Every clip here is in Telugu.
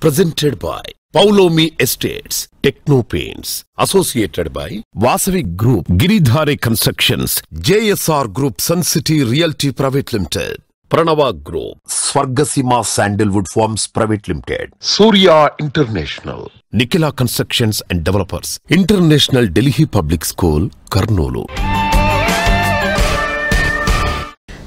presented by Paulomi Estates, Techno Paints, associated by Vasavi Group, Giridhare Constructions, JSR Group, Sun City Realty Private Limited, Pranava Group, Swargasima Sandalwood Farms Private Limited, Surya International, Nikila Constructions and Developers, International Delhi Public School, Karnoolu.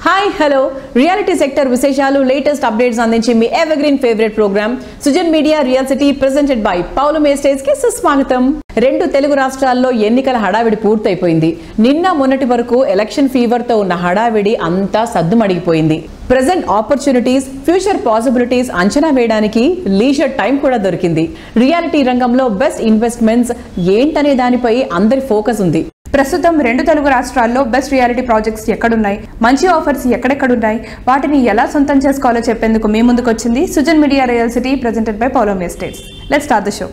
Hi hello reality sector విశేషాలు లేటెస్ట్ అప్డేట్స్ అందించి మీ evergreen favourite program Sujan media real city presented by Paulomi estates కి సుస్వాగతం. 2 తెలుగు రాష్ట్రాల్లో ఎన్నికల హడావిడి పూర్తయిపోయింది. నిన్న మొన్నటి వరకు ఎలక్షన్ ఫీవర్ తో ఉన్న హడావిడి అంతా సద్దుమడిగిపోయింది. ప్రెజెంట్ ఆపర్చునిటీస్, ఫ్యూచర్ పాసిబిలిటీస్ అంచనా వేయడానికి లీజర్ టైం కూడా దొరికింది. రియాలిటీ రంగంలో బెస్ట్ ఇన్వెస్ట్మెంట్స్ ఏంటనే దానిపై అందరి ఫోకస్ ఉంది. ప్రస్తుతం 2 తెలుగు రాష్ట్రాల్లో బెస్ట్ రియాలిటీ ప్రాజెక్ట్స్ ఎక్కడున్నాయి, మంచి ఆఫర్స్ ఎక్కడెక్కడున్నాయి, వాటిని ఎలా సొంతం చేసుకోవాలో చెప్పేందుకు మీ ముందుకు వచ్చింది Sujan media real city presented by Paulomi estates. Let's start the show.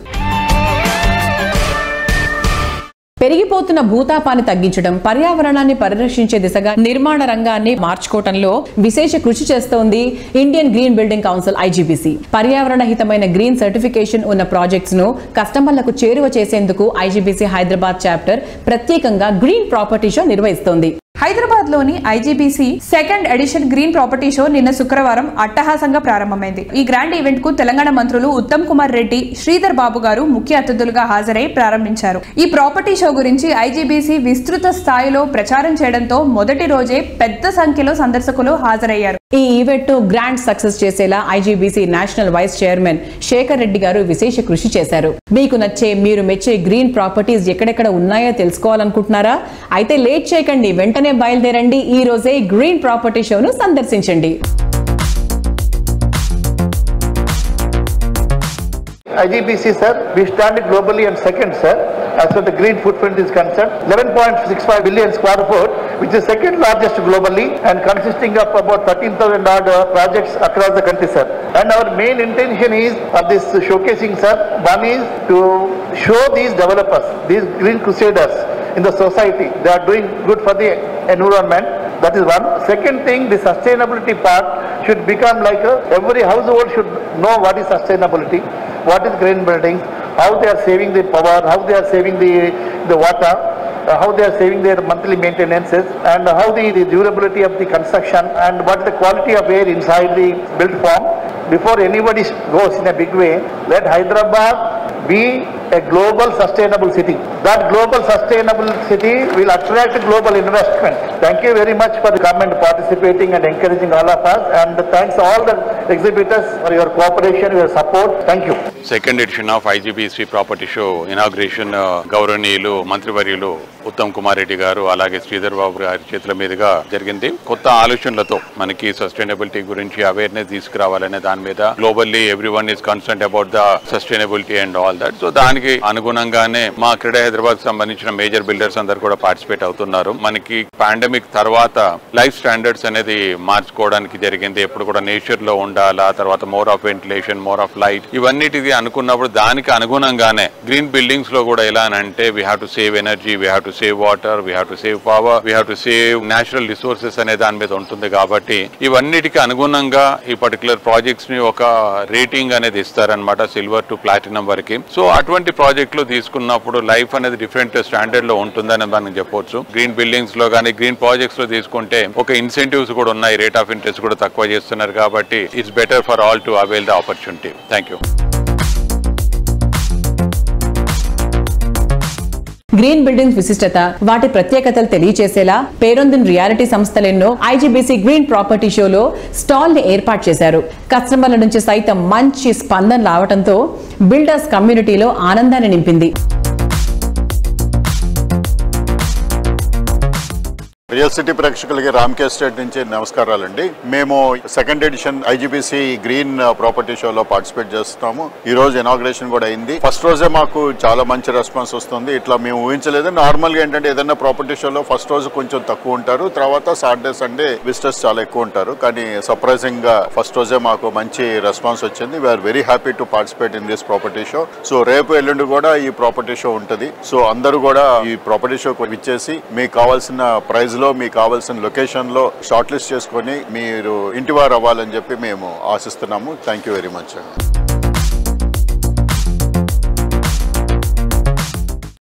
పెరిగిపోతున్న భూతాపాన్ని తగ్గించడం, పర్యావరణాన్ని పరిరక్షించే దిశగా నిర్మాణ రంగాన్ని మార్చుకోవడంలో విశేష కృషి చేస్తోంది Indian green building council IGBC. పర్యావరణ హితమైన గ్రీన్ సర్టిఫికేషన్ ఉన్న ప్రాజెక్ట్స్ ను కస్టమర్లకు చేరువ చేసేందుకు ఐజీబీసీ హైదరాబాద్ చాప్టర్ ప్రత్యేకంగా గ్రీన్ ప్రాపర్టీ షో నిర్వహిస్తోంది. హైదరాబాద్ లోని IGBC 2nd edition green property show నిన్న శుక్రవారం అట్టహాసంగా ప్రారంభమైంది. ఈ గ్రాండ్ ఈవెంట్ కు తెలంగాణ మంత్రులు ఉత్తమ్ కుమార్ రెడ్డి, శ్రీధర్ బాబు గారు ముఖ్య అతిథులుగా హాజరై ప్రారంభించారు. ఈ ప్రాపర్టీ షో గురించి ఐజీబీసీ విస్తృత స్థాయిలో ప్రచారం చేయడంతో మొదటి రోజే పెద్ద సంఖ్యలో సందర్శకులు హాజరయ్యారు. ఈ ఈవెంట్ ను గ్రాండ్ సక్సెస్ చేసేలా IGBC national vice chairman Shekhar Reddy గారు విశేష కృషి చేశారు. మీకు నచ్చే, మీరు మెచ్చే గ్రీన్ ప్రాపర్టీస్ ఎక్కడెక్కడ ఉన్నాయో తెలుసుకోవాలనుకుంటున్నారా? అయితే లేట్ చేయకండి, వెంటనే బయలుదేరండి. ఈ రోజే గ్రీన్ ప్రాపర్టీ షోను సందర్శించండి. IGBC, sir, we stand globally and second, sir, as far as the green footprint is concerned. 11.65 billion square foot, which is second largest globally and consisting of about 13,000 odd projects across the country, sir. And our main intention is of this showcasing, sir, one is to show these developers, these green crusaders in the society. They are doing good for the environment. That is one. Second thing, the sustainability part should become like every household should know what is sustainability, what is green building, how they are saving the power, how they are saving the water, how they are saving their monthly maintenances, and how the durability of the construction, and what is the quality of air inside the built form. Before anybody goes in a big way, let Hyderabad be a global sustainable city. That global sustainable city will attract global investment. Thank you very much for the comment, participating and encouraging all of us, and thanks all the exhibitors for your cooperation, your support. Thank you. Second edition of IGBC Property Show inauguration గౌరవనీయులు మంత్రివర్యులు ఉత్తమ్ కుమార్ రెడ్డి గారు అలాగే శ్రీధర్ బాబు గారి చేతుల మీదుగా జరిగింది. కొత్త ఆలోచనలతో మనకి సస్టైనబిలిటీ గురించి అవేర్నెస్ తీసుకురావాలనే దాని మీద globally everyone is concerned about the sustainability and all that. So దానికి అనుగుణంగానే మా క్రీడా హైదరాబాద్ సంబంధించిన మేజర్ బిల్డర్స్ అందరు కూడా పార్టిసిపేట్ అవుతున్నారు. మనకి పాండమిక్ తర్వాత లైఫ్ స్టాండర్డ్స్ అనేది మార్చుకోవడానికి జరిగింది. ఎప్పుడు కూడా నేచర్ లో ఉండాలా, తర్వాత more of ventilation, more of light, ఇవన్నిటిది అనుకున్నప్పుడు దానికి అనుగుణంగానే గ్రీన్ బిల్డింగ్స్ లో కూడా ఎలా అంటే we have to save energy, we have to save water, we have to save power, we have to save natural resources అనే దాని మీద ఉంటుంది. కాబట్టి ఇవన్నిటికి అనుగుణంగా ఈ పర్టికులర్ ప్రాజెక్ట్స్ ని ఒక రేటింగ్ అనేది ఇస్తారనమాట, సిల్వర్ టు ప్లాటినం వరకు. సో అటువంటి ప్రాజెక్టులు తీసుకున్నప్పుడు లైఫ్ అనేది డిఫరెంట్ స్టాండర్డ్ లో ఉంటుందని మనం చెప్పొచ్చు. గ్రీన్ బిల్డింగ్స్ లో కానీ గ్రీన్ ప్రాజెక్ట్స్ లో తీసుకుంటే ఒక ఇన్సెంటివ్స్ కూడా ఉన్నాయి, రేట్ ఆఫ్ ఇంట్రెస్ట్ కూడా తక్కువ చేస్తున్నారు. కాబట్టి it's better for all to avail the opportunity. Thank you. Green buildings విశిష్టత, వాటి ప్రత్యేకతలు తెలియచేసేలా పేరొందిన రియాలిటీ సంస్థలెన్నో ఐజీబీసీ గ్రీన్ ప్రాపర్టీ షోలో స్టాల్ ని ఏర్పాటు చేశారు. కస్టమర్ల నుంచి సైతం మంచి స్పందన రావడంతో బిల్డర్స్ కమ్యూనిటీలో ఆనందాన్ని నింపింది. రియల్ సిటీ ప్రేక్షకులకి రామ్కే ఎస్టేట్ నుంచి నమస్కారాలండి. మేము 2nd edition IGBC green property షోలో పార్టిసిపేట్ చేస్తున్నాము. ఈ రోజు ఇనాగ్రేషన్ కూడా అయింది. ఫస్ట్ రోజే మాకు చాలా మంచి రెస్పాన్స్ వస్తుంది. ఇట్లా మేము ఊహించలేదు. నార్మల్గా ఏంటంటే ఏదైనా ప్రాపర్టీ షోలో ఫస్ట్ రోజు కొంచెం తక్కువ ఉంటారు, తర్వాత సాటర్డే సండే విజిటర్స్ చాలా ఎక్కువ ఉంటారు. కానీ సర్ప్రైజింగ్ గా ఫస్ట్ రోజే మాకు మంచి రెస్పాన్స్ వచ్చింది. We are very happy to participate in this property show. So రేపు ఎల్లుండి కూడా ఈ ప్రాపర్టీ షో ఉంటుంది. సో అందరూ కూడా ఈ ప్రాపర్టీ షో విచ్చేసి మీకు కావాల్సిన ప్రైజ్ లో, మీకు కావాల్సిన లొకేషన్ లో షార్ట్ లిస్ట్ చేసుకొని మీరు ఇంటివారు అవ్వాలని చెప్పి మేము ఆశిస్తున్నాము. Thank you very much.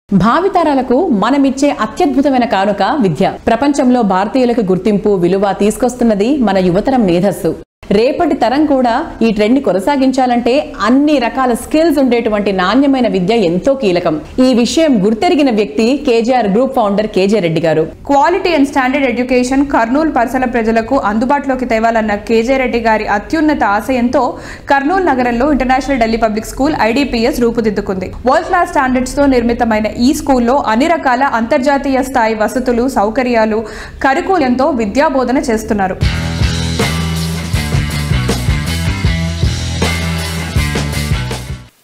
భావితరాలకు మనమిచ్చే అత్యద్భుతమైన కానుక విద్య. ప్రపంచంలో భారతీయులకు గుర్తింపు, విలువ తీసుకొస్తున్నది మన యువతరం మేధస్సు. రేపటి తరం కూడా ఈ ట్రెండ్ ని కొనసాగించాలంటే అన్ని రకాల స్కిల్స్ ఉండేటువంటి నాణ్యమైన విద్య ఎంతో కీలకం. ఈ విషయం గుర్తెరిగిన వ్యక్తి KGR group founder KJ Reddy గారు. Quality and standard education Kurnool పరిసర ప్రజలకు అందుబాటులోకి తేవాలన్న కేజే రెడ్డి గారి అత్యున్నత ఆశయంతో కర్నూలు నగరంలో international Delhi public school IDPS రూపుదిద్దుకుంది. వరల్డ్ క్లాస్ స్టాండర్డ్స్ తో నిర్మితమైన ఈ స్కూల్లో అన్ని రకాల అంతర్జాతీయ స్థాయి వసతులు, సౌకర్యాలు, కరికులంతో విద్యాబోధన చేస్తున్నారు.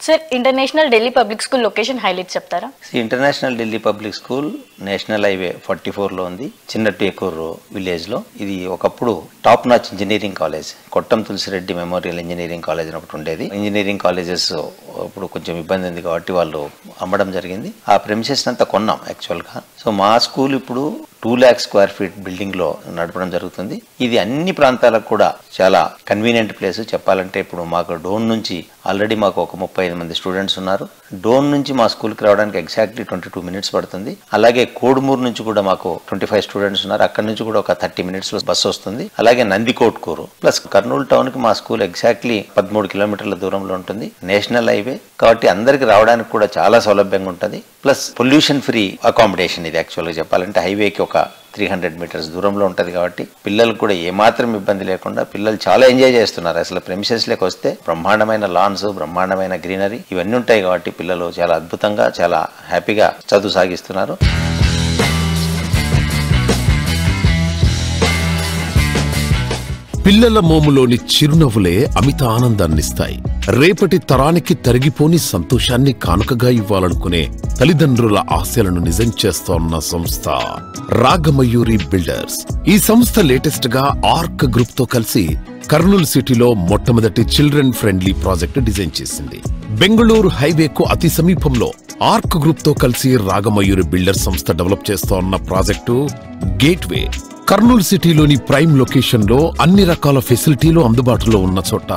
Sir, international Delhi public school location highlights చెప్తారా? International Delhi public school national highway 44లో ఉంది, చిన్న టేకూరు విలేజ్ లో. ఇది ఒకప్పుడు టాప్ నాచ్ ఇంజనీరింగ్ కాలేజ్, కొట్టం తులసిరెడ్డి మెమోరియల్ ఇంజనీరింగ్ కాలేజ్ అని ఒకటి ఉండేది. ఇంజనీరింగ్ కాలేజెస్ ఇప్పుడు కొంచెం ఇబ్బంది ఉంది కాబట్టి వాళ్ళు అమ్మడం జరిగింది. ఆ ప్రెమిసెస్ అంతా కొన్నాం యాక్చువల్ గా. సో మా స్కూల్ ఇప్పుడు 2 lakh square feet బిల్డింగ్ లో నడపడం జరుగుతుంది. ఇది అన్ని ప్రాంతాలకు కూడా చాలా కన్వీనియంట్ ప్లేస్. చెప్పాలంటే ఇప్పుడు మాకు డోన్ నుంచి ఆల్రెడీ మాకు ఒక 35 మంది స్టూడెంట్స్ ఉన్నారు. డోన్ నుంచి మా స్కూల్కి రావడానికి ఎగ్జాక్ట్లీ 22 minutes పడుతుంది. అలాగే కోడుమూరు నుంచి కూడా మాకు 25 స్టూడెంట్స్ ఉన్నారు. అక్కడ నుంచి కూడా ఒక 30 minutes లో బస్సు వస్తుంది. అలాగే నందికోట్కూరు ప్లస్ కర్నూలు టౌన్ కి మా స్కూల్ ఎగ్జాక్ట్లీ 13 kilometers దూరంలో ఉంటుంది. నేషనల్ హైవే కాబట్టి అందరికి రావడానికి కూడా చాలా సౌలభ్యంగా ఉంటుంది. Plus pollution free accommodation. ఇది యాక్చువల్గా చెప్పాలంటే హైవేకి ఒక 300 meters దూరంలో ఉంటుంది కాబట్టి పిల్లలకు కూడా ఏమాత్రం ఇబ్బంది లేకుండా పిల్లలు చాలా ఎంజాయ్ చేస్తున్నారు. అసలు ప్రెమిసెస్ లేక వస్తే బ్రహ్మాండమైన లాన్స్, బ్రహ్మాండమైన గ్రీనరీ ఇవన్నీ ఉంటాయి కాబట్టి పిల్లలు చాలా అద్భుతంగా, చాలా హ్యాపీగా చదువు సాగిస్తున్నారు. పిల్లల మోములోని చిరునవ్వులే అమిత ఆనందాన్నిస్తాయి. రేపటి తరానికి తరిగిపోని సంతోషాన్ని కానుకగా ఇవ్వాలనుకునే తల్లిదండ్రుల ఆశలను నిజం చేస్తోన్న సంస్థ రాగమయూరి బిల్డర్స్. ఈ సంస్థ లేటెస్ట్ గా ఆర్క్ గ్రూప్ తో కలిసి కర్నూలు సిటీలో మొట్టమొదటి చిల్డ్రన్ ఫ్రెండ్లీ ప్రాజెక్ట్ డిజైన్ చేసింది. బెంగళూరు హైవేకు అతి సమీపంలో ఆర్క్ గ్రూప్ తో కలిసి రాగమయూరి బిల్డర్స్ సంస్థ డెవలప్ చేస్తోన్న ప్రాజెక్టు గేట్వే. కర్నూలు సిటీలోని ప్రైమ్ లొకేషన్ లో అన్ని రకాల ఫెసిలిటీలు అందుబాటులో ఉన్న చోట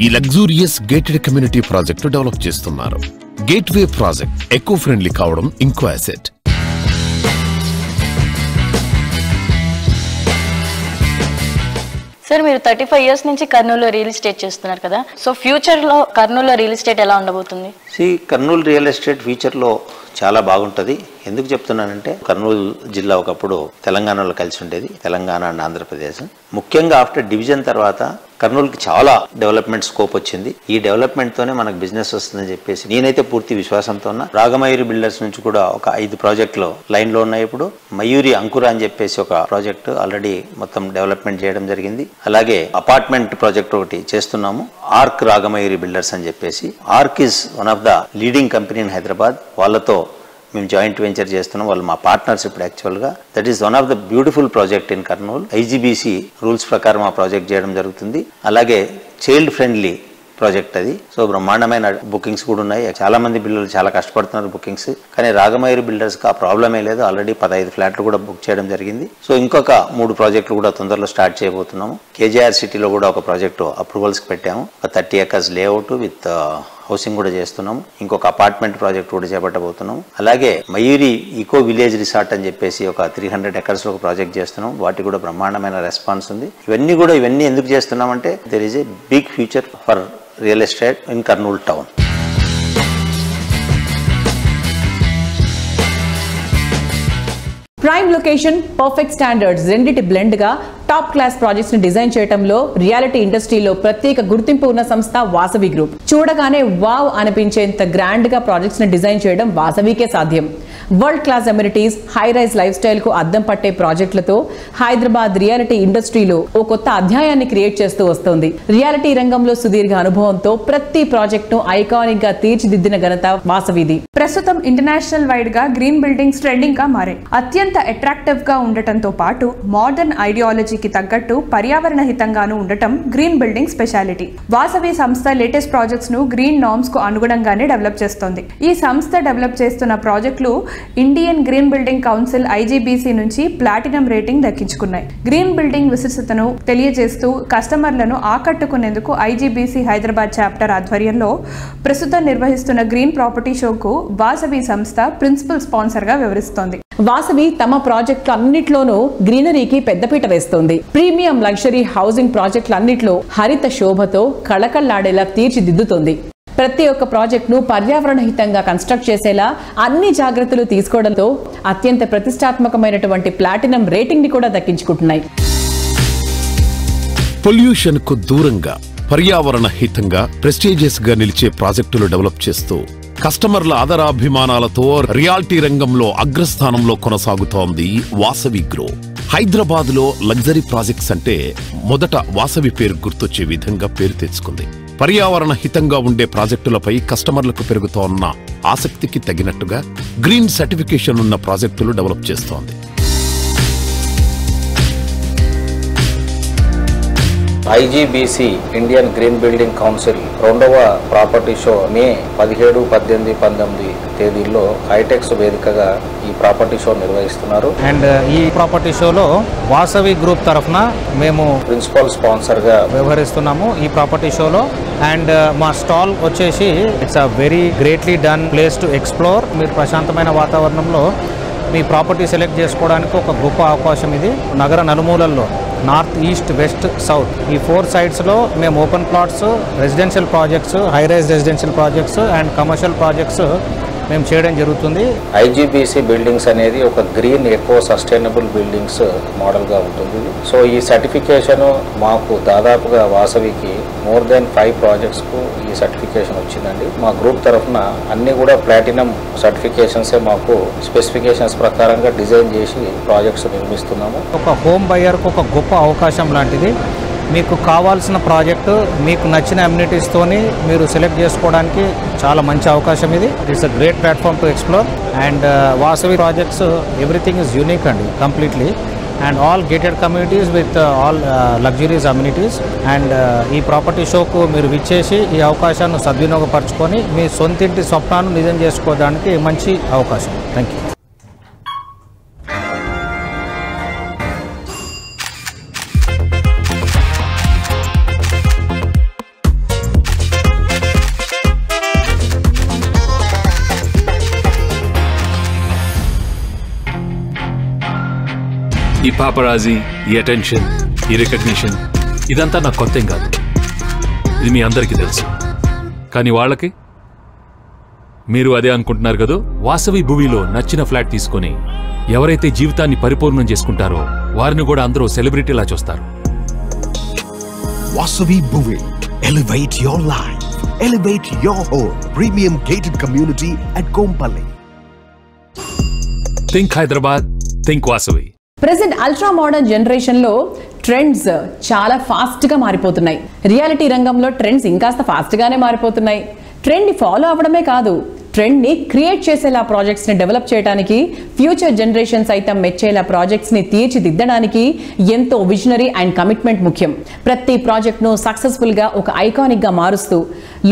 ఈ luxurious gated community project develop చేస్తున్నారు. గేట్వే ప్రాజెక్ట్ ఎకో ఫ్రెండ్లీ కావడం ఇంకో అసెట్. సార్, మీరు 35 years నుంచి కర్నూలులో రియల్ ఎస్టేట్ చేస్తున్నారు కదా, సో ఫ్యూచర్ లో కర్నూలులో రియల్ ఎస్టేట్ ఎలా ఉండబోతుంది? కర్నూలు రియల్ ఎస్టేట్ ఫ్యూచర్ లో చాలా బాగుంటుంది. ఎందుకు చెప్తున్నానంటే కర్నూలు జిల్లా ఒకప్పుడు తెలంగాణలో కలిసి ఉండేది, తెలంగాణ అండ్ ఆంధ్రప్రదేశ్. ముఖ్యంగా ఆఫ్టర్ డివిజన్ తర్వాత కర్నూలుకి చాలా డెవలప్మెంట్ స్కోప్ వచ్చింది. ఈ డెవలప్మెంట్ తోనే మనకు బిజినెస్ వస్తుందని చెప్పేసి నేనైతే పూర్తి విశ్వాసంతో ఉన్నా. రాగమయూరి బిల్డర్స్ నుంచి కూడా ఒక 5 ప్రాజెక్టులు లైన్ లో ఉన్నాయి. ఇప్పుడు మయూరి అంకుర అని చెప్పేసి ఒక ప్రాజెక్టు ఆల్రెడీ మొత్తం డెవలప్మెంట్ చేయడం జరిగింది. అలాగే అపార్ట్మెంట్ ప్రాజెక్ట్ ఒకటి చేస్తున్నాము, ఆర్క్ రాగమయూరి బిల్డర్స్ అని చెప్పేసి. Arc is one of the leading company in Hyderabad. వాళ్ళతో మేము జాయింట్ వెంచర్ చేస్తున్నాం. వాళ్ళు మా పార్ట్నర్స్ ఇప్పుడు యాక్చువల్గా. That is one of the beautiful project in Kurnool. IGBC rules ప్రకారం ఆ ప్రాజెక్ట్ చేయడం జరుగుతుంది. అలాగే చైల్డ్ ఫ్రెండ్లీ ప్రాజెక్ట్ అది. సో బ్రహ్మాండమైన బుకింగ్స్ కూడా ఉన్నాయి. చాలా మంది పిల్లలు చాలా కష్టపడుతున్నారు బుకింగ్స్. కానీ రాగమయూరి బిల్డర్స్ కి ఆ ప్రాబ్లమే లేదు. ఆల్రెడీ 15 ఫ్లాట్లు కూడా బుక్ చేయడం జరిగింది. సో ఇంకొక 3 ప్రాజెక్టులు కూడా తొందరలో స్టార్ట్ చేయబోతున్నాము. KJR సిటీలో కూడా ఒక ప్రాజెక్టు అప్రూవల్స్ పెట్టాము. ఒక 30 acres లేఅవుట్ విత్ హౌసింగ్ కూడా చేస్తున్నాము. ఇంకొక అపార్ట్మెంట్ ప్రాజెక్ట్ కూడా చేపట్టబోతున్నాం. అలాగే మయూరి ఈకో విలేజ్ రిసార్ట్ అని చెప్పేసి ఒక 300 acres లో ఒక ప్రాజెక్ట్ చేస్తున్నాం. వాటికి కూడా బ్రహ్మాండమైన రెస్పాన్స్ ఉంది. ఇవన్నీ ఎందుకు చేస్తున్నామంటే there is a big future for real estate in Kurnool town. Prime location, perfect standards రెండిటి బ్లెండ్ గా టాప్ క్లాస్ ప్రాజెక్ట్స్ ని డిజైన్ చేయడంలో రియాలిటీ ఇండస్ట్రీలో ప్రత్యేక గుర్తింపు ఉన్న సంస్థ వాసవి గ్రూప్. చూడగానే వావ్ అనిపించేంత గ్రాండ్ గా ప్రాజెక్ట్స్ ని డిజైన్ చేయడం వాసవికే సాధ్యం. World class amenities, high rise lifestyle కు అద్దం పట్టే ప్రాజెక్టులతో హైదరాబాద్ రియాలిటీ ఇండస్ట్రీలో ఓ కొత్త అధ్యాయాన్ని క్రియేట్ చేస్తూ వస్తోంది. రియాలిటీ రంగంలో సుదీర్ఘ అనుభవంతో ప్రతి ప్రాజెక్ట్ ను ఐకానిక్ గా తీర్చిదిద్దిన ఘనత వాసవిది. ప్రస్తుతం ఇంటర్నేషనల్ వైడ్ గా గ్రీన్ బిల్డింగ్స్ ట్రెండింగ్ గా మారాయి. అత్యంత అట్రాక్టివ్ గా ఉండటంతో పాటు మోడర్న్ ఐడియాలజీ టెక్నాలజీకి తగ్గట్టు పర్యావరణ హితంగాను ఉండటం గ్రీన్ బిల్డింగ్ స్పెషాలిటీ. వాసవి సంస్థ లేటెస్ట్ ప్రాజెక్ట్స్ ను గ్రీన్ నార్మ్స్ కు అనుగుణంగానే డెవలప్ చేస్తోంది. ఈ సంస్థ డెవలప్ చేస్తున్న ప్రాజెక్టులు Indian green building council IGBC నుంచి ప్లాటినం రేటింగ్ దక్కించుకున్నాయి. గ్రీన్ బిల్డింగ్ విశిష్టతను తెలియజేస్తూ కస్టమర్లను ఆకట్టుకునేందుకు IGBC హైదరాబాద్ చాప్టర్ ఆధ్వర్యంలో ప్రస్తుతం నిర్వహిస్తున్న గ్రీన్ ప్రాపర్టీ షోకు వాసవి సంస్థ ప్రిన్సిపల్ స్పాన్సర్ గా వ్యవహరిస్తోంది. వాసవి తమ ప్రాజెక్టులు అన్నిట్లోనూ గ్రీనరీకి పెద్దపీట వేస్తోంది. ప్రీమియం లగ్జరీ హౌసింగ్ ప్రాజెక్టులన్నిట్లో హరిత శోభతో కళకళ్లాడేలా తీర్చిదిద్దుతోంది. ప్రతి ఒక్క ప్రాజెక్టును పర్యావరణ హితంగా కన్స్ట్రక్ట్ చేసేలా అన్ని జాగ్రత్తలు తీసుకోవడంతో అత్యంత ప్రతిష్టాత్మకమైనటువంటి ప్లాటినం రేటింగ్ ని కూడా దక్కించుకుంటున్నాయి. పొల్యూషన్ కు దూరంగా పర్యావరణ హితంగా ప్రెస్టీజియస్ గా నిలిచే ప్రాజెక్టులు డెవలప్ చేస్తూ కస్టమర్ల ఆదరాభిమానాలతో రియాలిటీ రంగంలో అగ్రస్థానంలో కొనసాగుతోంది వాసవి గ్రూప్. హైదరాబాద్ లో లగ్జరీ ప్రాజెక్ట్స్ అంటే మొదట వాసవి పేరు గుర్తొచ్చే విధంగా పేరు తెచ్చుకుంది. పర్యావరణ హితంగా ఉండే ప్రాజెక్టులపై కస్టమర్లకు పెరుగుతోన్న ఆసక్తికి తగినట్టుగా గ్రీన్ సర్టిఫికేషన్ ఉన్న ప్రాజెక్టులు డెవలప్ చేస్తోంది. IGBC Indian green building council 2వ ప్రాపర్టీ షో మే 17, 18, 19 తేదీల్లో హైటెక్స్ వేదికగా ఈ ప్రాపర్టీ షో నిర్వహిస్తున్నారు. అండ్ ఈ ప్రాపర్టీ షోలో వాసవి గ్రూప్ తరఫున మేము ప్రిన్సిపల్ స్పాన్సర్ గా వ్యవహరిస్తున్నాము ఈ ప్రాపర్టీ షోలో. అండ్ మా స్టాల్ వచ్చేసి it's a very greatly done plays to explore. మీరు ప్రశాంతమైన వాతావరణంలో మీ ప్రాపర్టీ సెలెక్ట్ చేసుకోవడానికి ఒక గొప్ప అవకాశం ఇది. నగర నలుమూలల్లో నార్త్, ఈస్ట్, వెస్ట్, సౌత్ ఈ 4 సైడ్స్లో మేము open plots, residential projects, high rise residential projects and commercial projects మేము చేయడం జరుగుతుంది. IGBC బిల్డింగ్స్ అనేది ఒక గ్రీన్ ఎకో సస్టైనబుల్ బిల్డింగ్స్ మోడల్గా ఉంటుంది. సో ఈ సర్టిఫికేషన్ మాకు దాదాపుగా వాసవికి మోర్ దెన్ 5 ప్రాజెక్ట్స్కు ఈ సర్టిఫికేషన్ వచ్చిందండి. మా గ్రూప్ తరఫున అన్ని కూడా ప్లాటినం సర్టిఫికేషన్సే మాకు స్పెసిఫికేషన్స్ ప్రకారంగా డిజైన్ చేసి ప్రాజెక్ట్స్ నిర్మిస్తున్నాము. ఒక హోమ్ బయర్కు ఒక గొప్ప అవకాశం లాంటిది. మీకు కావాల్సిన ప్రాజెక్టు మీకు నచ్చిన అమ్యూనిటీస్తోని మీరు సెలెక్ట్ చేసుకోవడానికి చాలా మంచి అవకాశం ఇది. It's a great platform to explore. And Vasavi projects everything is unique అండి completely. And all gated communities with all luxuries amenities. And ఈ ప్రాపర్టీ షోకు మీరు విచ్చేసి ఈ అవకాశాన్ని సద్వినియోగపరచుకొని మీ సొంతింటి స్వప్నాన్ని నిజం చేసుకోవడానికి మంచి అవకాశం. Thank you. ఈ పాపరాజీ, ఈ అటెన్షన్, ఈ రికగ్నిషన్ ఇదంతా నాకు కొత్తేం కాదు. ఇది మీ అందరికీ తెలుసు. కానీ వాళ్ళకి మీరు అదే అనుకుంటున్నారు కదా. వాసవి భూమిలో నచ్చిన ఫ్లాట్ తీసుకొని ఎవరైతే జీవితాన్ని పరిపూర్ణం చేసుకుంటారో వారిని కూడా అందరూ సెలబ్రిటీలా చూస్తారు. వాసవి భూమి, elevate your life, elevate your home. Premium gated community at Kompally. Think Hyderabad, think Vasavi. Present ultra modern generation లో ట్రెండ్స్ చాలా ఫాస్ట్ గా మారిపోతున్నాయి. రియాలిటీ రంగంలో ట్రెండ్స్ ఇంకాస్త ఫాస్ట్ గానే మారిపోతున్నాయి. ట్రెండ్ ని ఫాలో అవ్వడమే కాదు, ట్రెండ్ ని క్రియేట్ చేసేలా ప్రాజెక్ట్స్ ని డెవలప్ చేయడానికి, ఫ్యూచర్ జనరేషన్ సైతం మెచ్చేలా ప్రాజెక్ట్స్ ని తీర్చిదిద్దడానికి ఎంతో విజనరీ అండ్ కమిట్మెంట్ ముఖ్యం. ప్రతి ప్రాజెక్ట్ ను సక్సెస్ఫుల్ గా ఒక ఐకానిక్ గా మారుస్తూ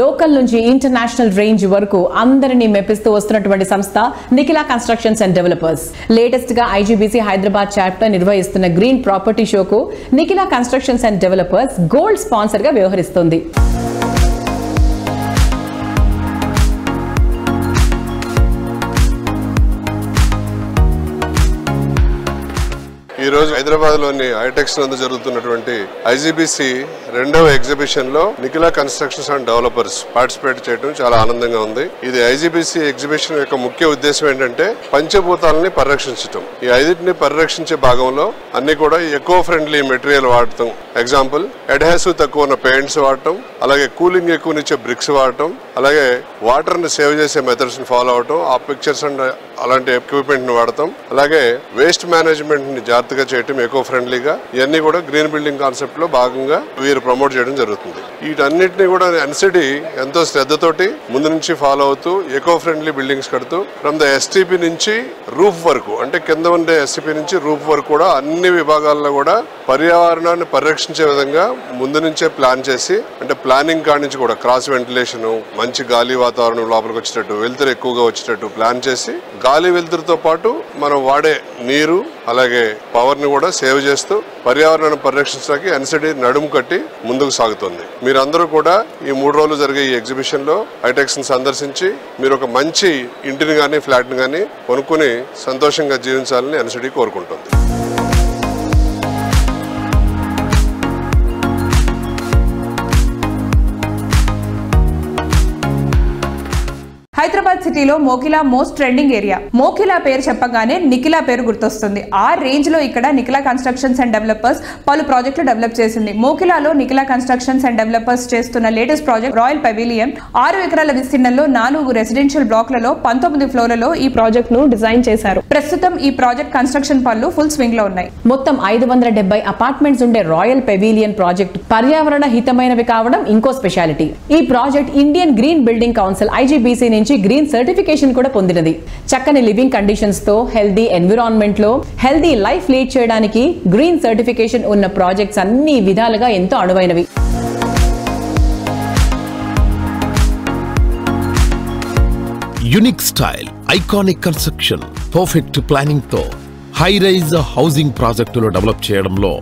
లోకల్ నుంచి ఇంటర్నేషనల్ రేంజ్ వరకు అందరినీ మెప్పిస్తూ వస్తున్నటువంటి సంస్థ Nikhila constructions and developers. Latest గా IGBC హైదరాబాద్ చాప్టర్ నిర్వహిస్తున్న గ్రీన్ ప్రాపర్టీ షోకు Nikhila constructions and developers gold sponsor గా వ్యవహరిస్తోంది. ఈ రోజు హైదరాబాద్ లోని హైటెక్స్ నందు జరుగుతున్నటువంటి IGBC 2వ ఎగ్జిబిషన్ లో Nikhila constructions and developers participate చేయడం చాలా ఆనందంగా ఉంది. ఇది IGBC ఎగ్జిబిషన్ యొక్క ముఖ్య ఉద్దేశం ఏంటంటే పంచభూతాలని పరిరక్షించడం. ఈ 5టిని పరిరక్షించే భాగంలో అన్ని కూడా ఎకో ఫ్రెండ్లీ మెటీరియల్ వాడటం. ఎగ్జాంపుల్, అడ్హెసివ్ తక్కువ ఉన్న పెయింట్స్ వాడటం, అలాగే కూలింగ్ ఎక్కువనిచ్చే బ్రిక్స్ వాడటం, అలాగే వాటర్ ని సేవ్ చేసే మెథడ్స్ ని ఫాలో అవటం, ఆ పిక్చర్స్ అండ్ అలాంటి ఎక్విప్మెంట్ ని వాడటం, అలాగే వేస్ట్ మేనేజ్మెంట్ ని జాగ్రత్తగా గా చేయటం, ఎకో ఫ్రెండ్లీగా, ఇవన్నీ కూడా గ్రీన్ బిల్డింగ్ కాన్సెప్ట్ లో భాగంగా వీరు ప్రమోట్ చేయడం జరుగుతుంది. వీటన్నిటిని కూడా ఎన్సిటీ ఎంతో శ్రద్ధతోటి ముందు నుంచి ఫాలో అవుతూ ఎకో ఫ్రెండ్లీ బిల్డింగ్స్ కడుతూ ఫ్రమ్ ద ఎస్టీపీ నుంచి రూఫ్ వరకు, అంటే కింద ఉండే ఎస్టీపీ నుంచి రూఫ్ వరకు కూడా అన్ని విభాగాల్లో కూడా పర్యావరణాన్ని పరిరక్షించే విధంగా ముందు నుంచే ప్లాన్ చేసి, అంటే ప్లానింగ్ కాడి నుంచి కూడా క్రాస్ వెంటిలేషన్, మంచి గాలి వాతావరణం లోపలికి వచ్చేటట్టు, వెలుతురు ఎక్కువగా వచ్చేటట్టు ప్లాన్ చేసి, గాలి వెలుతురుతో పాటు మనం వాడే నీరు అలాగే పవర్ ని కూడా సేవ్ చేస్తూ పర్యావరణాన్ని పరిరక్షించడానికి ఎన్సిటీ నడుము కట్టి ముందుకు సాగుతుంది. మీరందరూ కూడా ఈ 3 రోజులు జరిగే ఈ ఎగ్జిబిషన్ లో హైటెక్స్ ని సందర్శించి మీరు ఒక మంచి ఇంటిని గానీ ఫ్లాట్ ని గానీ కొనుక్కుని సంతోషంగా జీవించాలని ఎన్సిటీ కోరుకుంటుంది. హైదరాబాద్ సిటీలో Mokila most trending area. Mokila పేరు చెప్పగానే నిఖిలా పేరు గుర్తొస్తుంది. ఆ రేంజ్ లో ఇక్కడ నిఖిలా కన్స్ట్రక్షన్స్ అండ్ డెవలపర్స్ పలు ప్రాజెక్టులు డెవలప్ చేసింది. మోకిలాలో నిఖిలా కన్స్ట్రక్షన్స్ అండ్ డెవలపర్స్ చేస్తున్న లేటెస్ట్ ప్రాజెక్ట్ రాయల్ పెవిలియన్ 6 ఎకరాల విస్తీర్ణంలో 4 రెసిడెన్షియల్ బ్లాక్లలో 19 ఫ్లోర్లలో ఈ ప్రాజెక్ట్ ను డిజైన్ చేశారు. ప్రస్తుతం ఈ ప్రాజెక్ట్ కన్స్ట్రక్షన్ పనులు ఫుల్ స్వింగ్ లో ఉన్నాయి. మొత్తం 570 అపార్ట్మెంట్స్ ఉండే రాయల్ పెవిలియన్ ప్రాజెక్ట్ పర్యావరణ హితమైనవి కావడం ఇంకో స్పెషాలిటీ. ఈ project Indian green building council IGBC నుంచి గ్రీన్ సర్టిఫికేషన్ కూడా పొందినది. చక్కని లివింగ్ కండిషన్స్ తో హెల్దీ ఎన్విరాన్మెంట్ లో హెల్దీ లైఫ్ లీడ్ చేయడానికి గ్రీన్ సర్టిఫికేషన్ ఉన్న ప్రాజెక్ట్స్ అన్ని విధాలుగా ఎంతో అనువైనవి. Unique style, iconic construction, perfect planning తో హై రైజ్ హౌసింగ్ ప్రాజెక్టులు డెవలప్ చేయడంలో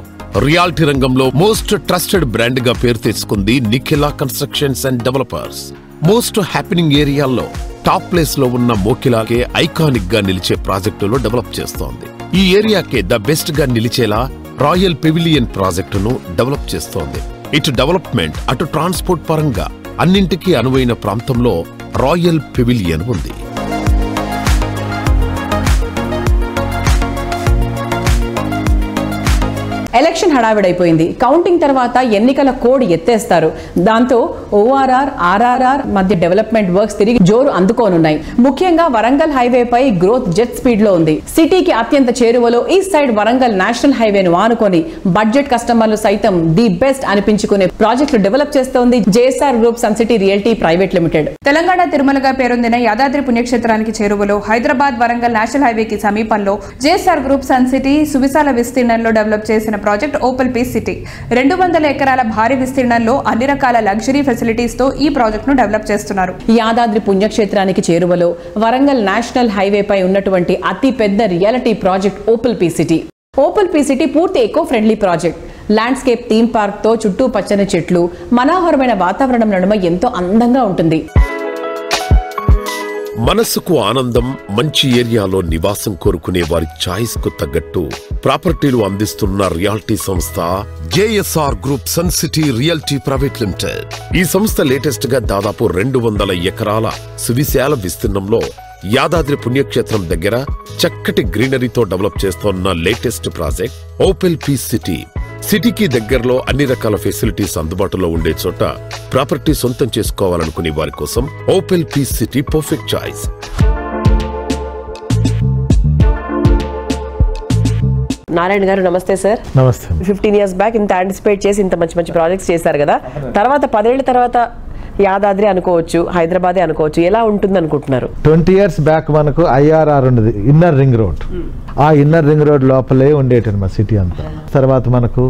రియాలిటీ రంగంలో మోస్ట్ ట్రస్టెడ్ బ్రాండ్ గా పేరు తెచ్చుకుంది Nikhila constructions and developers. Most happening ఏరియాల్లో టాప్ ప్లేస్ లో ఉన్న మోకిలాకే ఐకానిక్ గా నిలిచే ప్రాజెక్టులు డెవలప్ చేస్తోంది. ఈ ఏరియాకే ద బెస్ట్ గా నిలిచేలా రాయల్ పెవిలియన్ ప్రాజెక్టును డెవలప్ చేస్తోంది. ఇటు డెవలప్మెంట్ అటు ట్రాన్స్పోర్ట్ పరంగా అన్నింటికీ అనువైన ప్రాంతంలో రాయల్ పెవిలియన్ ఉంది. ఎలక్షన్ హడావిడైపోయింది. కౌంటింగ్ తర్వాత ఎన్నికల కోడ్ ఎత్తేస్తారు. దాంతో ORR, RRR మధ్య డెవలప్మెంట్ వర్క్స్ తిరిగి జోరు అందుకోనున్నాయి. ముఖ్యంగా వరంగల్ హైవే పై గ్రోత్ జెట్ స్పీడ్ లో ఉంది. సిటీకి అత్యంత చేరువలో ఈస్ట్ సైడ్ వరంగల్ నేషనల్ హైవేను ఆనుకొని బడ్జెట్ కస్టమర్లు సైతం ది బెస్ట్ అనిపించుకునే ప్రాజెక్టులు డెవలప్ చేస్తోంది JSR group sun city realty private limited. Telangana తిరుమలగా పేరొందిన యాదాద్రి పుణ్యక్షేత్రానికి చేరువలో హైదరాబాద్ వరంగల్ నేషనల్ హైవేకి సమీపంలో JSR గ్రూప్ సన్ సిటీ సువిశాల విస్తీర్ణంలో డెవలప్ చేసిన ప్రాజెక్ట్ ఓపెల్ పీస్ సిటీ. 200 ఎకరాల భారీ విస్తీర్ణంలో అన్ని రకాల లగ్జరీ ఫెసిలిటీస్ తో ఈ ప్రాజెక్ట్ ను డెవలప్ చేస్తున్నారు. యాదాద్రి పుణ్యక్షేత్రానికి చేరువలో వరంగల్ నేషనల్ హైవే పై ఉన్నటువంటి అతి పెద్ద reality project Opal piece City. Opal piece City పూర్తి eco friendly project. Landscape theme park తో చుట్టూ పచ్చని చెట్లు, మనోహరమైన వాతావరణం నడుమ ఎంతో అందంగా ఉంటుంది. మనసుకు ఆనందం, మంచి ఏరియాలో నివాసం కోరుకునే వారి ఛాయిస్ కు తగ్గట్టు ప్రాపర్టీలు అందిస్తున్న రియాలిటీ సంస్థ JSR group sun city realty private limited. ఈ సంస్థ లేటెస్ట్ గా దాదాపు 200 ఎకరాల సువిశాల విస్తీర్ణంలో యాదాద్రి పుణ్యక్షేత్రం దగ్గర చక్కటి గ్రీనరీతో డెవలప్ చేస్తున్న latest project Opal piece city. సిటీకి దగ్గరలో అన్ని రకాల ఫెసిలిటీస్ అందుబాటులో ఉండే చోట ప్రాపర్టీ సొంతం చేసుకోవాలనుకునే వారి కోసం Opal piece city perfect choice. Narayana గారు నమస్తే సార్. నమస్తే. 15 years బ్యాక్ ఇంత యాంటిసిపేట్ చేసి ఇంత మంచి ప్రాజెక్ట్స్ చేశారు కదా, తర్వాత 10 ఏళ్ల తర్వాత యాదాద్రి అనుకోవచ్చు, హైదరాబాదే అనుకోవచ్చు, ఎలా ఉంటుంది అనుకుంటున్నారు? 20 years బ్యాక్ మనకు IRR ఉండేది, ఇన్నర్ రింగ్ రోడ్. ఆ ఇన్నర్ రింగ్ రోడ్ లోపలే ఉండేటది మా సిటీ అంతా. తర్వాత మనకు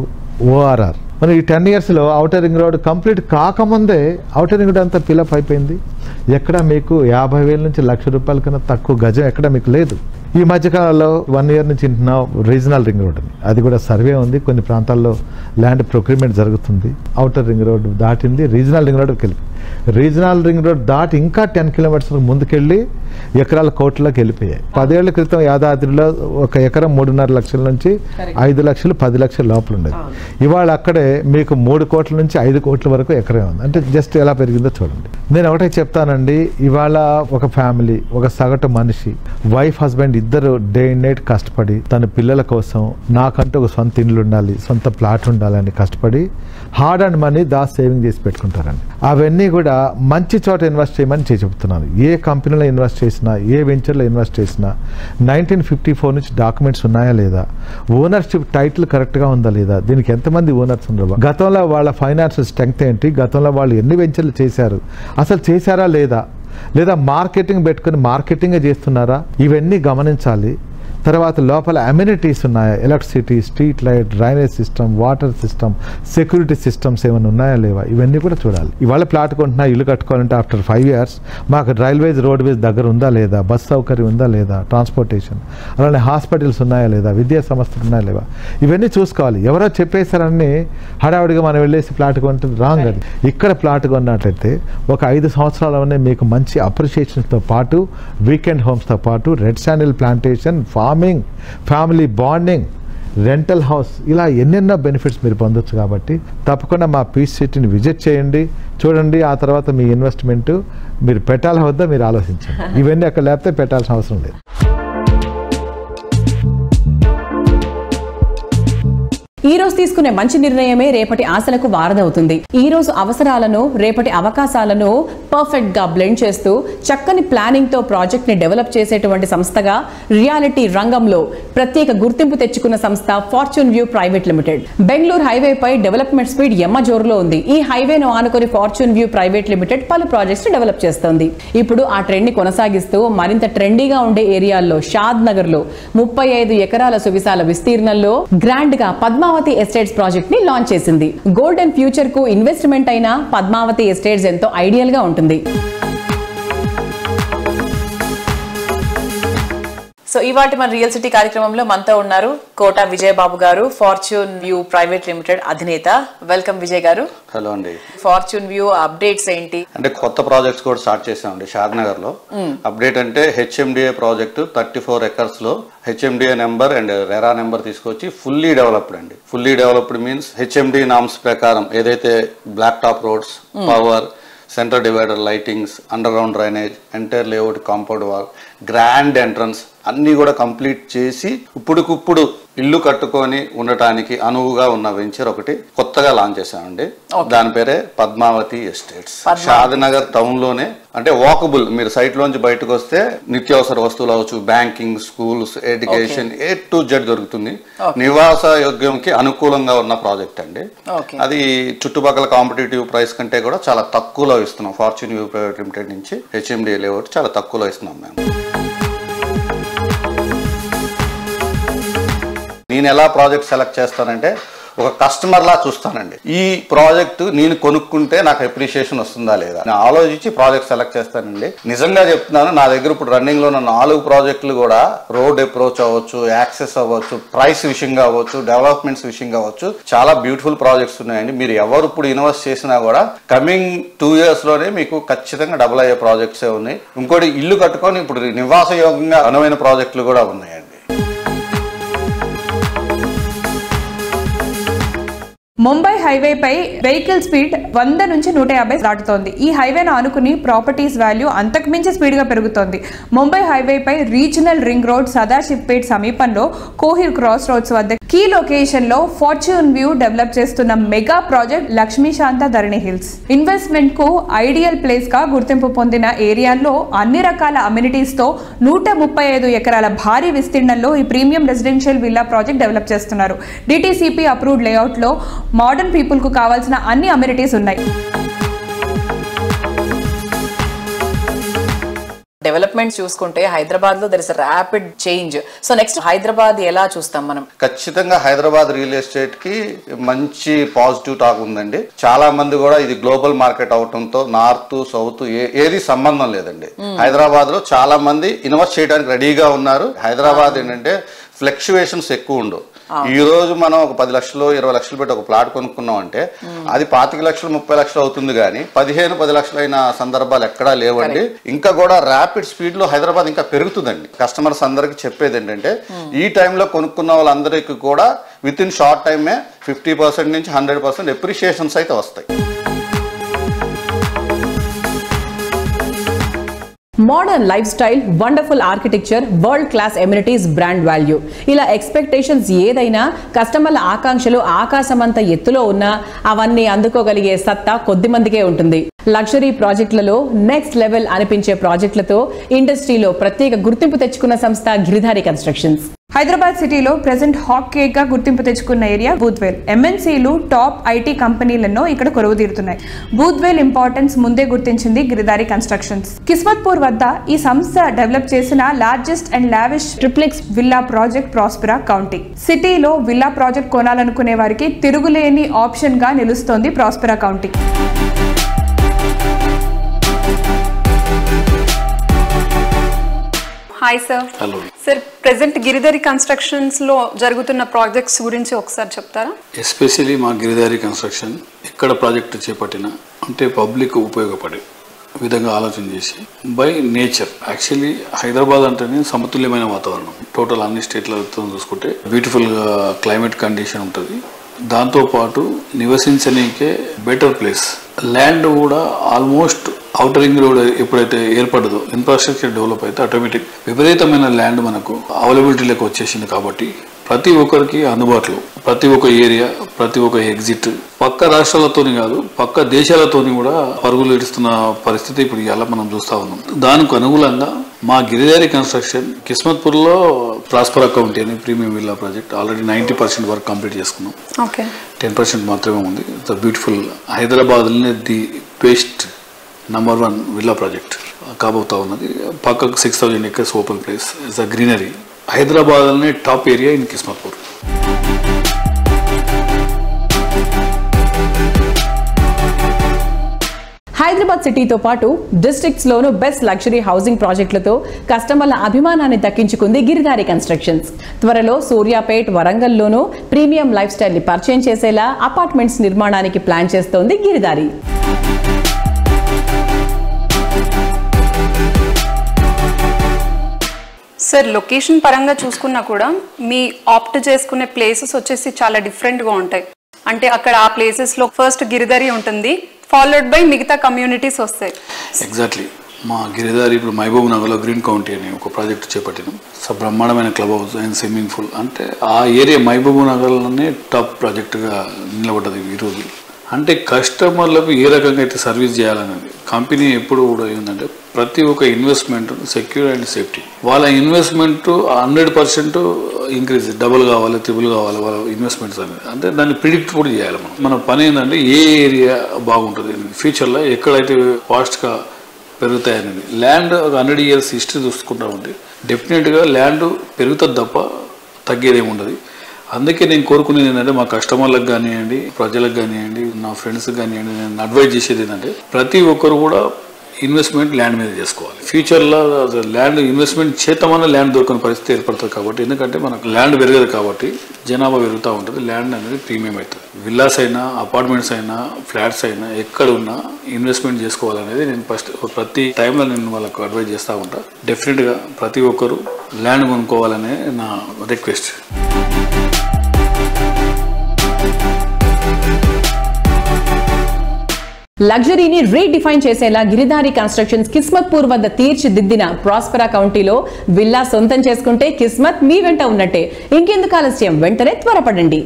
ORR. మరి ఈ 10 years లో అవుటర్ రింగ్ రోడ్ కంప్లీట్ కాకముందే అవుటర్ రింగ్ రోడ్ అంతా ఫిలప్ అయిపోయింది. ఎక్కడ మీకు 50,000 నుంచి ₹1,00,000 కన్నా తక్కువ గజం ఎక్కడ మీకు లేదు. ఈ మధ్యకాలంలో 1 year నుంచి వింటున్నాం రీజనల్ రింగ్ రోడ్ అని. అది కూడా సర్వే ఉంది, కొన్ని ప్రాంతాల్లో ల్యాండ్ ప్రొక్యూర్మెంట్ జరుగుతుంది. అవుటర్ రింగ్ రోడ్ దాటింది, రీజనల్ రింగ్ రోడ్కి వెళ్ళి రీజనల్ రింగ్ రోడ్ దాటి ఇంకా 10 kilometers ముందుకెళ్ళి ఎకరాల కోట్లకి వెళ్ళిపోయాయి. 10 ఏళ్ల క్రితం యాదాద్రిలో ఒక ఎకరం 3.5 లక్షల నుంచి 5 లక్షలు 10 లక్షల లోపల ఉండేది. ఇవాళ అక్కడే మీకు 3 కోట్ల నుంచి 5 కోట్ల వరకు ఎకరం ఉంది. అంటే జస్ట్ ఎలా పెరిగిందో చూడండి. నేను ఒకటే చెప్తానండి, ఇవాళ ఒక ఫ్యామిలీ, ఒక సగటు మనిషి, వైఫ్ హస్బెండ్ ఇద్దరు డే అండ్ నైట్ కష్టపడి తన పిల్లల కోసం నాకంటూ ఒక సొంత ఇల్లు ఉండాలి, సొంత ప్లాట్ ఉండాలని కష్టపడి హార్డ్ అండ్ మనీ సేవింగ్ చేసి పెట్టుకుంటారండి. అవన్నీ కూడా మంచి చోట ఇన్వెస్ట్ చేయమని చెప్తున్నాను. ఏ కంపెనీలో ఇన్వెస్ట్ చేసినా, ఏ వెంచర్లో ఇన్వెస్ట్ చేసినా 1954 నుంచి డాక్యుమెంట్స్ ఉన్నాయా లేదా, ఓనర్షిప్ టైటిల్ కరెక్ట్గా ఉందా లేదా, దీనికి ఎంతమంది ఓనర్స్ ఉన్నారు, గతంలో వాళ్ళ ఫైనాన్షియల్ స్ట్రెంగ్త్ ఏంటి, గతంలో వాళ్ళు ఎన్ని వెంచర్లు చేశారు, అసలు చేశారా లేదా మార్కెటింగ్ పెట్టుకుని మార్కెటింగే చేస్తున్నారా, ఇవన్నీ గమనించాలి. తర్వాత లోపల అమ్యూనిటీస్ ఉన్నాయా, electricity, street light, drainage system, water system, security systems ఏమైనా ఉన్నాయా లేవా, ఇవన్నీ కూడా చూడాలి. ఇవాళ ప్లాట్ కొంటున్నా, ఇల్లు కట్టుకోవాలంటే ఆఫ్టర్ 5 years మాకు రైల్వేస్, రోడ్వేస్ దగ్గర ఉందా లేదా, బస్ సౌకర్యం ఉందా లేదా, ట్రాన్స్పోర్టేషన్, అలానే హాస్పిటల్స్ ఉన్నాయా లేదా, విద్యా సంస్థలు ఉన్నాయా లేవా, ఇవన్నీ చూసుకోవాలి. ఎవరో చెప్పేశారని హడావుడిగా మనం వెళ్ళేసి ప్లాట్ కొంటే రాంగ్. అది ఇక్కడ ప్లాట్ కొన్నట్లయితే ఒక 5 సంవత్సరాలనే మీకు మంచి అప్రిషియేషన్స్తో పాటు, వీకెండ్ హోమ్స్తో పాటు, red sandal plantation, farming, family bonding, rental house, ఇలా ఎన్నెన్నో బెనిఫిట్స్ మీరు పొందొచ్చు. కాబట్టి తప్పకుండా మా పీస్ సిటీని విజిట్ చేయండి, చూడండి. ఆ తర్వాత మీ ఇన్వెస్ట్మెంట్ మీరు పెట్టాలా వద్దా మీరు ఆలోచించండి. ఇవన్నీ అక్కడ లేకపోతే పెట్టాల్సిన అవసరం లేదు. ఈ రోజు తీసుకునే మంచి నిర్ణయమే రేపటి ఆశలకు వారదవుతుంది. ఈ రోజు అవసరాలను, రేపటి అవకాశాలను పర్ఫెక్ట్ గా బ్లెండ్ చేస్తూ చక్కని ప్లానింగ్ తో ప్రాజెక్ట్ ని డెవలప్ చేసేటువంటి సంస్థగా రియాలిటీ రంగంలో ప్రత్యేక గుర్తింపు తెచ్చుకున్న సంస్థ Fortune View private limited. Bengaluru highway పై డెవలప్మెంట్ స్పీడ్ ఎమ్మ జోరులో ఉంది. ఈ హైవేను ఆనుకొని ఫార్చ్యూన్ వ్యూ ప్రైవేట్ లిమిటెడ్ పలు ప్రాజెక్ట్స్ ని డెవలప్ చేస్తోంది. ఇప్పుడు ఆ ట్రెండ్ ని కొనసాగిస్తూ మరింత ట్రెండీగా ఉండే ఏరియాల్లో షాద్ నగర్ లో 35 ఎకరాల సువిశాల విస్తీర్ణంలో గ్రాండ్ గా పద్మావతి ఎస్టేట్స్ ప్రాజెక్ట్ ని లాంచ్ చేసింది. గోల్డెన్ ఫ్యూచర్ కు ఇన్వెస్ట్మెంట్ అయిన పద్మావతి ఎస్టేట్స్ ఎంతో ఐడియల్ గా ఉంటుంది. సో ఇవాటి మన రియల్ సిటీ కార్యక్రమంలో మనతో ఉన్నారు కోట విజయబాబు గారు, ఫార్చ్యూన్ వ్యూ ప్రైవేట్ లిమిటెడ్ అధినేత. వెల్కమ్ విజయ్ గారు. హలో అండి. ఫార్చ్యూన్ వ్యూ అప్డేట్స్ ఏంటి? అంటే కొత్త ప్రాజెక్ట్స్ కూడా స్టార్ట్ చేసామండి షాద్ నగర్ లో. అప్డేట్ అంటే హెచ్ఎండిఏ ప్రాజెక్టు 34 acres లో HMDA number and RERA number తీసుకొచ్చి ఫుల్లీ డెవలప్డ్ అండి. Fully developed means HMD norms ప్రకారం ఏదైతే black top roads, power, center divider, lightings, underground drainage, entire layout, compound wall, grand entrance అన్నీ కూడా కంప్లీట్ చేసి ఇప్పుడుకిప్పుడు ఇల్లు కట్టుకొని ఉండటానికి అనువుగా ఉన్న వెంచర్ ఒకటి కొత్తగా లాంచ్ చేశామండి. దాని పేరే పద్మావతి ఎస్టేట్స్. షాద్నగర్ టౌన్ లోనే, అంటే వాకబుల్, మీరు సైట్ లోంచి బయటకు వస్తే నిత్యావసర వస్తువులు అవచ్చు, banking, schools, education, A to Z దొరుకుతుంది. నివాస యోగ్యంకి అనుకూలంగా ఉన్న ప్రాజెక్ట్ అండి. అది చుట్టుపక్కల కాంపిటేటివ్ ప్రైస్ కంటే కూడా చాలా తక్కువలో ఇస్తున్నాం. ఫార్చ్యూన్ వ్యూ ప్రైవేట్ లిమిటెడ్ నుంచి హెచ్ఎండిఏ లేఅవుట్ చాలా తక్కువలో ఇస్తున్నాం మేము. నేను ఎలా ప్రాజెక్ట్ సెలెక్ట్ చేస్తానంటే ఒక కస్టమర్ లా చూస్తానండి. ఈ ప్రాజెక్ట్ నేను కొనుక్కుంటే నాకు అప్రిషియేషన్ వస్తుందా లేదా నేను ఆలోచించి ప్రాజెక్ట్ సెలెక్ట్ చేస్తానండి. నిజంగా చెప్తున్నాను, నా దగ్గర ఇప్పుడు రన్నింగ్ లో ఉన్న 4 ప్రాజెక్టులు కూడా రోడ్ అప్రోచ్ అవ్వచ్చు, యాక్సెస్ అవ్వచ్చు, ప్రైస్ విషయంగా అవ్వచ్చు, డెవలప్మెంట్స్ విషయంగా అవ్వచ్చు, చాలా బ్యూటిఫుల్ ప్రాజెక్ట్స్ ఉన్నాయండి. మీరు ఎవరు ఇప్పుడు ఇన్వెస్ట్ చేసినా కూడా కమింగ్ 2 years లోనే మీకు ఖచ్చితంగా డబుల్ అయ్యే ప్రాజెక్ట్సే ఉన్నాయి. ఇంకోటి ఇల్లు కట్టుకొని ఇప్పుడు నివాస యోగ్యంగా అనువైన ప్రాజెక్టులు కూడా ఉన్నాయండి. ముంబై హైవేపై వెహికల్ స్పీడ్ 100 నుంచి 150 దాటుతోంది. ఈ హైవేను ఆనుకుని ప్రాపర్టీస్ వాల్యూ అంతకుమించి స్పీడ్గా పెరుగుతోంది. Mumbai హైవేపై regional ring road Sadashivpet సమీపంలో కోహిర్ క్రాస్ రోడ్స్ వద్ద కీ లొకేషన్ లో ఫార్చ్యూన్ వ్యూ డెవలప్ చేస్తున్న మెగా ప్రాజెక్ట్ లక్ష్మీశాంత ధరణి హిల్స్ ఇన్వెస్ట్మెంట్ కు ఐడియల్ ప్లేస్ గా గుర్తింపు పొందిన ఏరియాలో అన్ని రకాల అమ్యూనిటీస్ తో 135 ఎకరాల భారీ విస్తీర్ణంలో ఈ premium residential villa project develop చేస్తున్నారు. డిటిసిపి అప్రూవ్డ్ లేఅవుట్ లో మోడర్న్ పీపుల్ కు కావాల్సిన అన్ని అమ్యూనిటీస్ ఉన్నాయి. డెవలప్మెంట్ చూసుకుంటే హైదరాబాద్ లో there is rapid change. So next Hyderabad ఎలా చూస్తాం మనం? ఖచ్చితంగా హైదరాబాద్ రియల్ ఎస్టేట్ కి మంచి పాజిటివ్ టాక్ ఉందండి. చాలా మంది కూడా ఇది గ్లోబల్ మార్కెట్ అవటంతో నార్త్ సౌత్ ఏది సంబంధం లేదండి. హైదరాబాద్ లో చాలా మంది ఇన్వెస్ట్ చేయడానికి రెడీగా ఉన్నారు. హైదరాబాద్ ఏంటంటే ఫ్లక్చువేషన్స్ ఎక్కువ ఉండవు. ఈ రోజు మనం ఒక 10 లక్షలు 20 లక్షలు పెట్టి ఒక ప్లాట్ కొనుక్కున్నాం అంటే అది 25 లక్షలు 30 లక్షలు అవుతుంది, కానీ 15-10 లక్షలైన సందర్భాలు ఎక్కడా లేవండి. ఇంకా కూడా ర్యాపిడ్ స్పీడ్ లో హైదరాబాద్ ఇంకా పెరుగుతుందండి. కస్టమర్స్ అందరికి చెప్పేది ఏంటంటే ఈ టైంలో కొనుక్కున్న వాళ్ళందరికీ కూడా విత్ ఇన్ షార్ట్ టైమే 50% నుంచి 100% అప్రిషియేషన్స్ అయితే వస్తాయి. Modern life style, wonderful architecture, world class amenities, brand value, ఇలా ఎక్స్పెక్టేషన్స్ ఏదైనా కస్టమర్ల ఆకాంక్షలు ఆకాశమంత ఎత్తులో ఉన్నా అవన్నీ అందుకోగలిగే సత్తా కొద్ది మందికే ఉంటుంది. లగ్జరీ ప్రాజెక్టులలో నెక్స్ట్ లెవెల్ అనిపించే ప్రాజెక్టులతో ఇండస్ట్రీలో ప్రత్యేక గుర్తింపు తెచ్చుకున్న సంస్థ గిరిధారి కన్స్ట్రక్షన్స్. హైదరాబాద్ సిటీలో ప్రెజెంట్ హాట్ కేక్ గా గుర్తింపు తెచ్చుకున్న ఏరియా బూత్వేల్. ఎంఎన్సీలు టాప్ ఐటీ కంపెనీలను ఇక్కడ కొలువుదీరుతున్నాయి. బూత్వేల్ ఇంపార్టెన్స్ ముందే గుర్తించింది గిరిధారి కన్స్ట్రక్షన్స్. కిస్మత్పూర్ వద్ద ఈ సంస్థ డెవలప్ చేసిన largest and lavish triplex villa project Prospera county. సిటీలో విల్లా ప్రాజెక్ట్ కొనాలనుకునే వారికి తిరుగులేని ఆప్షన్ గా నిలుస్తోంది Prospera county. Hi sir. Hello sir, present Giridhari constructions లో జరుగుతున్న ప్రాజెక్ట్స్ గురించి ఒకసారి చెప్తారా? ఎస్పెషల్లీ మా గిరిధారి కన్స్ట్రక్షన్ ఎక్కడ ప్రాజెక్టు చేపట్టినా అంటే పబ్లిక్ ఉపయోగపడే విధంగా ఆలోచన చేసి బై నేచర్. యాక్చువల్లీ హైదరాబాద్ అంటేనే సమతుల్యమైన వాతావరణం. టోటల్ అన్ని స్టేట్లతో చూసుకుంటే బ్యూటిఫుల్గా క్లైమేట్ కండిషన్ ఉంటుంది. దాంతోపాటు నివసించనీకే బెటర్ ప్లేస్. ల్యాండ్ కూడా ఆల్మోస్ట్ ఔటర్ రింగ్ రోడ్ ఎప్పుడైతే ఏర్పడదో ఇన్ఫ్రాస్ట్రక్చర్ డెవలప్ అయితే ఆటోమేటిక్ విపరీతమైన ల్యాండ్ మనకు అవైలబిలిటీలోకి వచ్చేసింది. కాబట్టి ప్రతి ఒక్కరికి అందుబాటులో ప్రతి ఒక్క ఏరియా, ప్రతి ఒక్క ఎగ్జిట్ పక్క రాష్ట్రాలతోని కాదు పక్క దేశాలతోని కూడా పరుగులు ఇస్తున్న పరిస్థితి ఇప్పుడు ఇలా మనం చూస్తూ ఉన్నాం. దానికి అనుగుణంగా మా గిరిధారి కన్స్ట్రక్షన్ కిస్మత్పూర్లో ప్రాస్పెరా కౌంటీ అని ప్రీమియం విల్లా ప్రాజెక్ట్ ఆల్రెడీ 90% వరకు కంప్లీట్ చేసుకున్నాం. 10% మాత్రమే ఉంది. It's beautiful. హైదరాబాద్లోనే the best number 1 villa project కాబోతా ఉన్నది. పక్కకు 6000 acres open place. It's a greenery. హైదరాబాద్లోనే top area in Kismatpur. Hyderabad సిటీతో పాటు డిస్ట్రిక్ట్స్ లోను బెస్ట్ లగ్జరీ హౌసింగ్ ప్రాజెక్టులతో కస్టమర్ల అభిమానాన్ని దక్కించుకుంది గిరిధారి కన్స్ట్రక్షన్స్. త్వరలో సూర్యాపేట్, వరంగల్లోనూ ప్రీమియం లైఫ్ స్టైల్ ని పరిచయం చేసేలా అపార్ట్మెంట్స్ నిర్మాణానికి ప్లాన్ చేస్తోంది గిరిధారి. సార్, లొకేషన్ పరంగా చూసుకున్నా కూడా మీ ఆప్ట్ చేసుకునే ప్లేసెస్ వచ్చేసి చాలా డిఫరెంట్గా ఉంటాయి. అంటే అక్కడ ఆ ప్లేసెస్లో ఫస్ట్ గిరిధారి ఉంటుంది, ఫాలోడ్ బై మిగతా కమ్యూనిటీస్ వస్తాయి. ఎగ్జాక్ట్లీ. మా గిరిధారి ఇప్పుడు మహబూబ్ నగర్లో గ్రీన్ కౌంటీ అని ఒక ప్రాజెక్ట్ చేపట్టినాం. బ్రహ్మాండమైన club house and swimming pool. అంటే ఆ ఏరియా మహబూబ్ నగర్లోనే టాప్ ప్రాజెక్టుగా నిలబడ్డది ఈరోజు. అంటే కస్టమర్లకు ఏ రకంగా అయితే సర్వీస్ చేయాలనేది కంపెనీ ఎప్పుడు కూడా ఏంటంటే ప్రతి ఒక్క ఇన్వెస్ట్మెంట్ సెక్యూర్ అండ్ సేఫ్టీ. వాళ్ళ ఇన్వెస్ట్మెంట్ 100% ఇంక్రీజ్, డబుల్ కావాలి, ట్రిపుల్ కావాలి వాళ్ళ ఇన్వెస్ట్మెంట్స్ అనేది. అంటే దాన్ని ప్రిడిక్ట్ కూడా చేయాలి. మన పని ఏంటంటే ఏ ఏరియా బాగుంటుంది ఫ్యూచర్లో, ఎక్కడైతే ఫాస్ట్గా పెరుగుతాయనేది. ల్యాండ్ 100 years హిస్టరీ చూసుకుంటా ఉంటే డెఫినెట్గా ల్యాండ్ పెరుగుతుంది తప్ప తగ్గేదేమి ఉండదు. అందుకే నేను కోరుకునేది ఏంటంటే మా కస్టమర్లకు కానివ్వండి, ప్రజలకు కానివ్వండి, నా ఫ్రెండ్స్కి కానివ్వండి, నేను అడ్వైజ్ చేసేది ఏంటంటే ప్రతి ఒక్కరు కూడా ఇన్వెస్ట్మెంట్ ల్యాండ్ మీద చేసుకోవాలి. ఫ్యూచర్లో ల్యాండ్ ఇన్వెస్ట్మెంట్ చేద్దామన్న ల్యాండ్ దొరకని పరిస్థితి ఏర్పడుతుంది. కాబట్టి ఎందుకంటే మనకు ల్యాండ్ పెరగదు కాబట్టి జనాభా పెరుగుతూ ఉంటుంది. ల్యాండ్ అనేది ప్రీమియం అవుతుంది. విల్లాస్ అయినా, అపార్ట్మెంట్స్ అయినా, ఫ్లాట్స్ అయినా ఎక్కడ ఉన్నా ఇన్వెస్ట్మెంట్ చేసుకోవాలనేది నేను ఫస్ట్ ప్రతి టైంలో నేను వాళ్ళకు అడ్వైజ్ చేస్తూ ఉంటా. డెఫినెట్గా ప్రతి ఒక్కరు ల్యాండ్ కొనుక్కోవాలనే నా రిక్వెస్ట్. లగ్జరీని రీడిఫైన్ చేసేలా గిరిధారి కన్స్ట్రక్షన్స్ కిస్మత్పూర్ వద్ద తీర్చిదిద్దిన ప్రాస్పెరా కౌంటీలో విల్లా సొంతం చేసుకుంటే కిస్మత్ మీ వెంట ఉన్నట్టే. ఇంకెందుకు ఆలస్యం, వెంటనే త్వరపడండి.